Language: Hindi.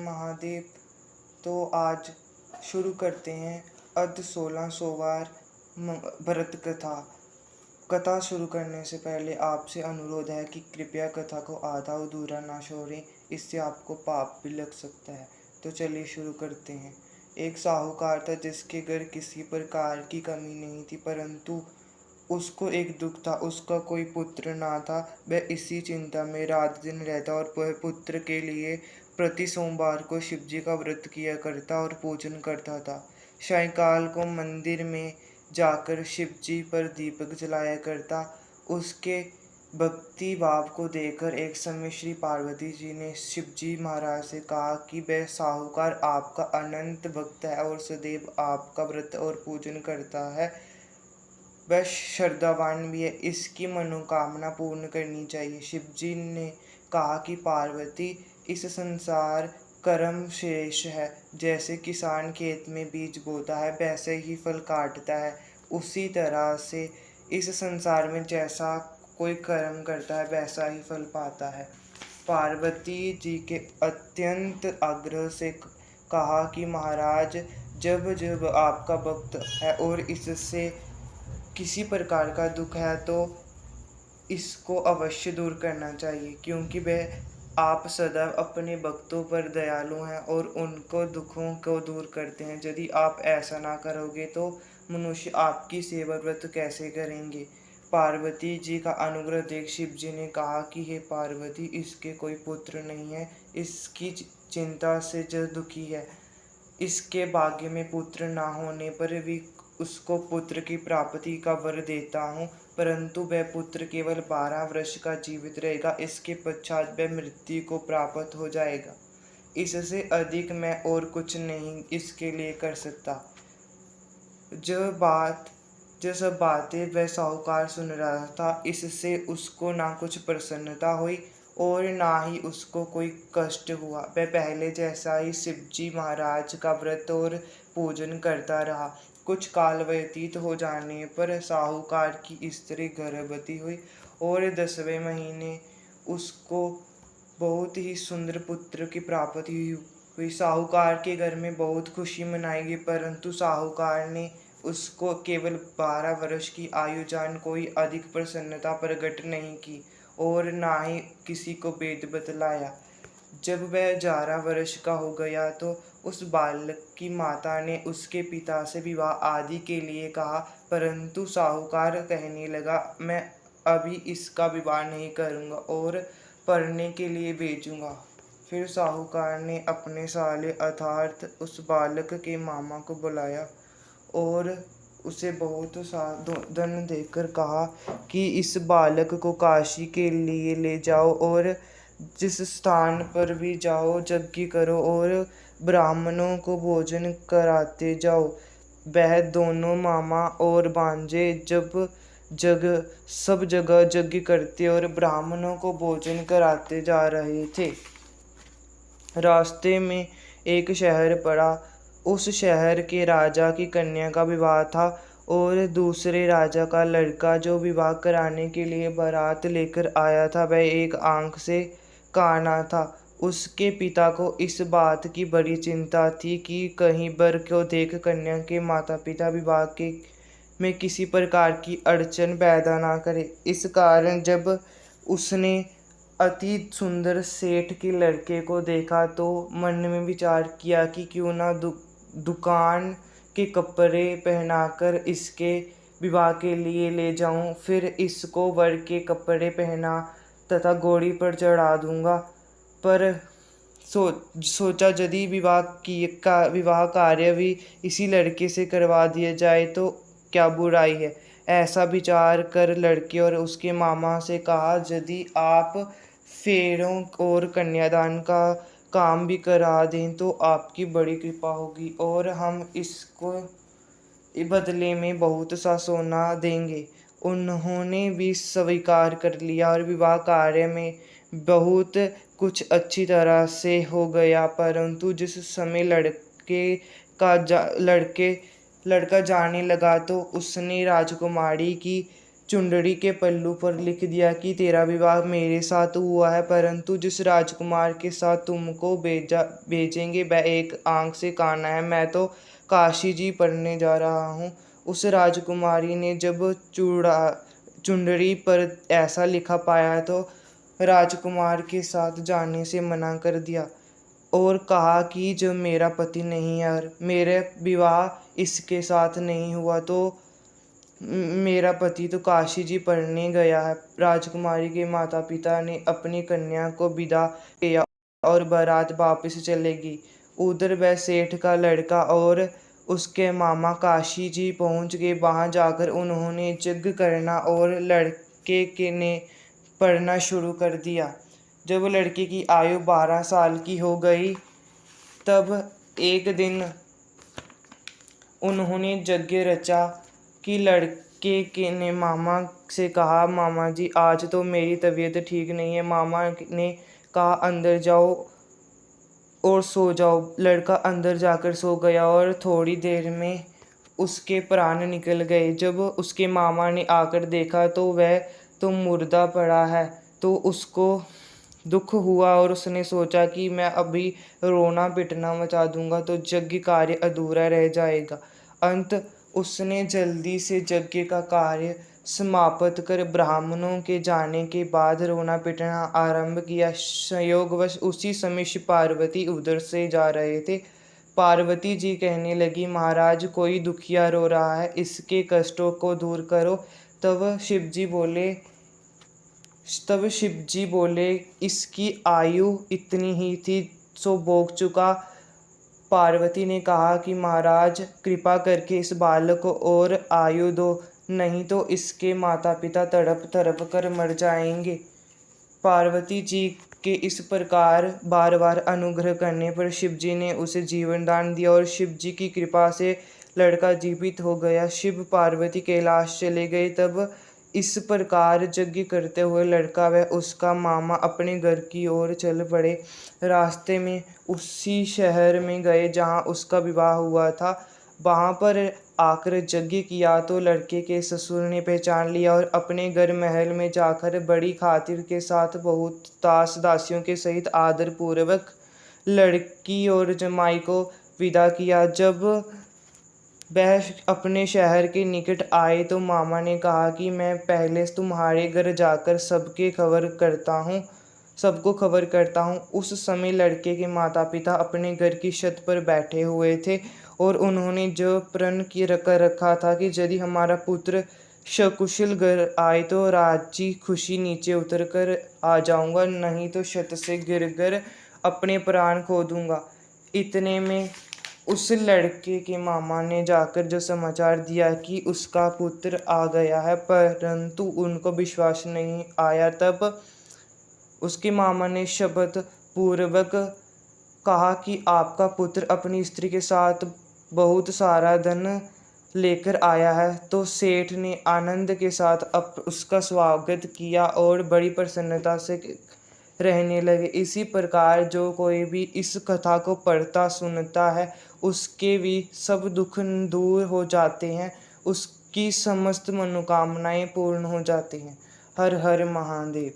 महादेव। तो आज शुरू करते हैं अद्य 16 सोमवार व्रत कथा। कथा शुरू करने से पहले आपसे अनुरोध है कि कृपया कथा को आधा अधूरा ना छोड़ें, इससे आपको पाप भी लग सकता है। तो चलिए शुरू करते हैं। एक साहूकार था जिसके घर किसी प्रकार की कमी नहीं थी, परंतु उसको एक दुख था, उसका कोई पुत्र ना था। वह इसी चिंता में रात दिन रहता और वह पुत्र के लिए प्रति सोमवार को शिवजी का व्रत किया करता और पूजन करता था। सायंकाल को मंदिर में जाकर शिवजी पर दीपक जलाया करता। उसके भक्ति भाव को देखकर एक समय श्री पार्वती जी ने शिवजी महाराज से कहा कि वह साहूकार आपका अनंत भक्त है और सदैव आपका व्रत और पूजन करता है। वह श्रद्धावान भी है, इसकी मनोकामना पूर्ण करनी चाहिए। शिवजी ने कहा कि पार्वती, इस संसार कर्म शेष है। जैसे किसान खेत में बीज बोता है वैसे ही फल काटता है, उसी तरह से इस संसार में जैसा कोई कर्म करता है वैसा ही फल पाता है। पार्वती जी के अत्यंत आग्रह से कहा कि महाराज, जब जब आपका भक्त है और इससे किसी प्रकार का दुख है तो इसको अवश्य दूर करना चाहिए, क्योंकि वह आप सदैव अपने भक्तों पर दयालु हैं और उनको दुखों को दूर करते हैं। यदि आप ऐसा ना करोगे तो मनुष्य आपकी सेवा व्रत कैसे करेंगे। पार्वती जी का अनुग्रह देख शिव जी ने कहा कि हे पार्वती, इसके कोई पुत्र नहीं है, इसकी चिंता से जो दुखी है। इसके भाग्य में पुत्र ना होने पर भी उसको पुत्र की प्राप्ति का वर देता हूँ, परंतु वह पुत्र केवल 12 वर्ष का जीवित रहेगा। इसके पश्चात वह मृत्यु को प्राप्त हो जाएगा। इससे अधिक मैं और कुछ नहीं इसके लिए कर सकता। जो सब बातें वह साहूकार सुन रहा था, इससे उसको ना कुछ प्रसन्नता हुई और ना ही उसको कोई कष्ट हुआ। वह पहले जैसा ही शिवजी महाराज का व्रत और पूजन करता रहा। कुछ काल व्यतीत हो जाने पर साहूकार की स्त्री गर्भवती हुई और 10वें महीने उसको बहुत ही सुंदर पुत्र की प्राप्ति हुई। साहूकार के घर में बहुत खुशी मनाई गई, परंतु साहूकार ने उसको केवल 12 वर्ष की आयु जान कोई अधिक प्रसन्नता प्रकट नहीं की और ना ही किसी को भेद बतलाया। जब वह 11 वर्ष का हो गया तो उस बालक की माता ने उसके पिता से विवाह आदि के लिए कहा, परंतु साहूकार कहने लगा, मैं अभी इसका विवाह नहीं करूँगा और पढ़ने के लिए भेजूँगा। फिर साहूकार ने अपने साले अर्थात उस बालक के मामा को बुलाया और उसे बहुत सा धन देकर कहा कि इस बालक को काशी के लिए ले जाओ और जिस स्थान पर भी जाओ यज्ञ करो और ब्राह्मणों को भोजन कराते जाओ। वह दोनों मामा और भांजे सब जगह यज्ञ करते और ब्राह्मणों को भोजन कराते जा रहे थे। रास्ते में एक शहर पड़ा। उस शहर के राजा की कन्या का विवाह था और दूसरे राजा का लड़का जो विवाह कराने के लिए बारात लेकर आया था वह एक आंख से काना था। उसके पिता को इस बात की बड़ी चिंता थी कि कहीं वर को देख कन्या के माता पिता विवाह के में किसी प्रकार की अड़चन पैदा ना करे। इस कारण जब उसने अति सुंदर सेठ के लड़के को देखा तो मन में विचार किया कि क्यों ना दुकान के कपड़े पहनाकर इसके विवाह के लिए ले जाऊं, फिर इसको वर के कपड़े पहना तथा घोड़ी पर चढ़ा दूंगा। पर सोचा यदि विवाह कार्य भी इसी लड़के से करवा दिया जाए तो क्या बुराई है। ऐसा विचार कर लड़के और उसके मामा से कहा, यदि आप फेरों और कन्यादान का काम भी करा दें तो आपकी बड़ी कृपा होगी और हम इसको बदले में बहुत सा सोना देंगे। उन्होंने भी स्वीकार कर लिया और विवाह कार्य में बहुत कुछ अच्छी तरह से हो गया, परंतु जिस समय लड़का जाने लगा तो उसने राजकुमारी की चुंदड़ी के पल्लू पर लिख दिया कि तेरा विवाह मेरे साथ हुआ है, परंतु जिस राजकुमार के साथ तुमको भेजेंगे वह एक आंख से काना है। मैं तो काशी जी पढ़ने जा रहा हूँ। उस राजकुमारी ने जब चुंदड़ी पर ऐसा लिखा पाया तो राजकुमार के साथ जाने से मना कर दिया और कहा कि जब मेरा पति नहीं है और मेरा विवाह इसके साथ नहीं हुआ तो मेरा पति तो काशी जी पढ़ने गया है। राजकुमारी के माता पिता ने अपनी कन्या को विदा किया और बारात वापस चलेगी। उधर वह सेठ का लड़का और उसके मामा काशी जी पहुंच गए। वहां जाकर उन्होंने यज्ञ करना और लड़के के ने पढ़ना शुरू कर दिया। जब लड़के की आयु 12 साल की हो गई तब एक दिन उन्होंने यज्ञ रचा कि लड़के के ने मामा से कहा, मामा जी आज तो मेरी तबीयत ठीक नहीं है। मामा ने कहा अंदर जाओ और सो जाओ। लड़का अंदर जाकर सो गया और थोड़ी देर में उसके प्राण निकल गए। जब उसके मामा ने आकर देखा तो वह तो मुर्दा पड़ा है, तो उसको दुख हुआ और उसने सोचा कि मैं अभी रोना पिटना मचा दूंगा तो यज्ञ कार्य अधूरा रह जाएगा। अंत उसने जल्दी से यज्ञ का कार्य समाप्त कर ब्राह्मणों के जाने के बाद रोना पिटना आरंभ किया। संयोगवश उसी समय शिव पार्वती उधर से जा रहे थे। पार्वती जी कहने लगी, महाराज कोई दुखिया रो रहा है, इसके कष्टों को दूर करो। तब शिव जी बोले, इसकी आयु इतनी ही थी सो भोग चुका। पार्वती ने कहा कि महाराज कृपा करके इस बालक को और आयु दो, नहीं तो इसके माता पिता तड़प तड़प कर मर जाएंगे। पार्वती जी के इस प्रकार बार बार अनुग्रह करने पर शिव जी ने उसे जीवन दान दिया और शिव जी की कृपा से लड़का जीवित हो गया। शिव पार्वती कैलाश चले गए। तब इस प्रकार यज्ञ करते हुए लड़का व उसका मामा अपने घर की ओर चल पड़े। रास्ते में उसी शहर में गए जहाँ उसका विवाह हुआ था। वहाँ पर आकर यज्ञ किया तो लड़के के ससुर ने पहचान लिया और अपने घर महल में जाकर बड़ी खातिर के साथ बहुत दास दासियों के सहित आदर पूर्वक लड़की और जमाई को विदा किया। जब वह अपने शहर के निकट आए तो मामा ने कहा कि मैं पहले तुम्हारे घर जाकर सबको खबर करता हूँ। उस समय लड़के के माता पिता अपने घर की छत पर बैठे हुए थे और उन्होंने जो प्रण कर रखा था कि यदि हमारा पुत्र सकुशल घर आए तो राजी खुशी नीचे उतर कर आ जाऊंगा, नहीं तो छत से गिरकर अपने प्राण खो दूंगा। इतने में उस लड़के के मामा ने जाकर जो समाचार दिया कि उसका पुत्र आ गया है, परंतु उनको विश्वास नहीं आया। तब उसके मामा ने शपथ पूर्वक कहा कि आपका पुत्र अपनी स्त्री के साथ बहुत सारा धन लेकर आया है। तो सेठ ने आनंद के साथ उसका स्वागत किया और बड़ी प्रसन्नता से रहने लगे। इसी प्रकार जो कोई भी इस कथा को पढ़ता सुनता है उसके भी सब दुख दूर हो जाते हैं, उसकी समस्त मनोकामनाएं पूर्ण हो जाती हैं। हर हर महादेव।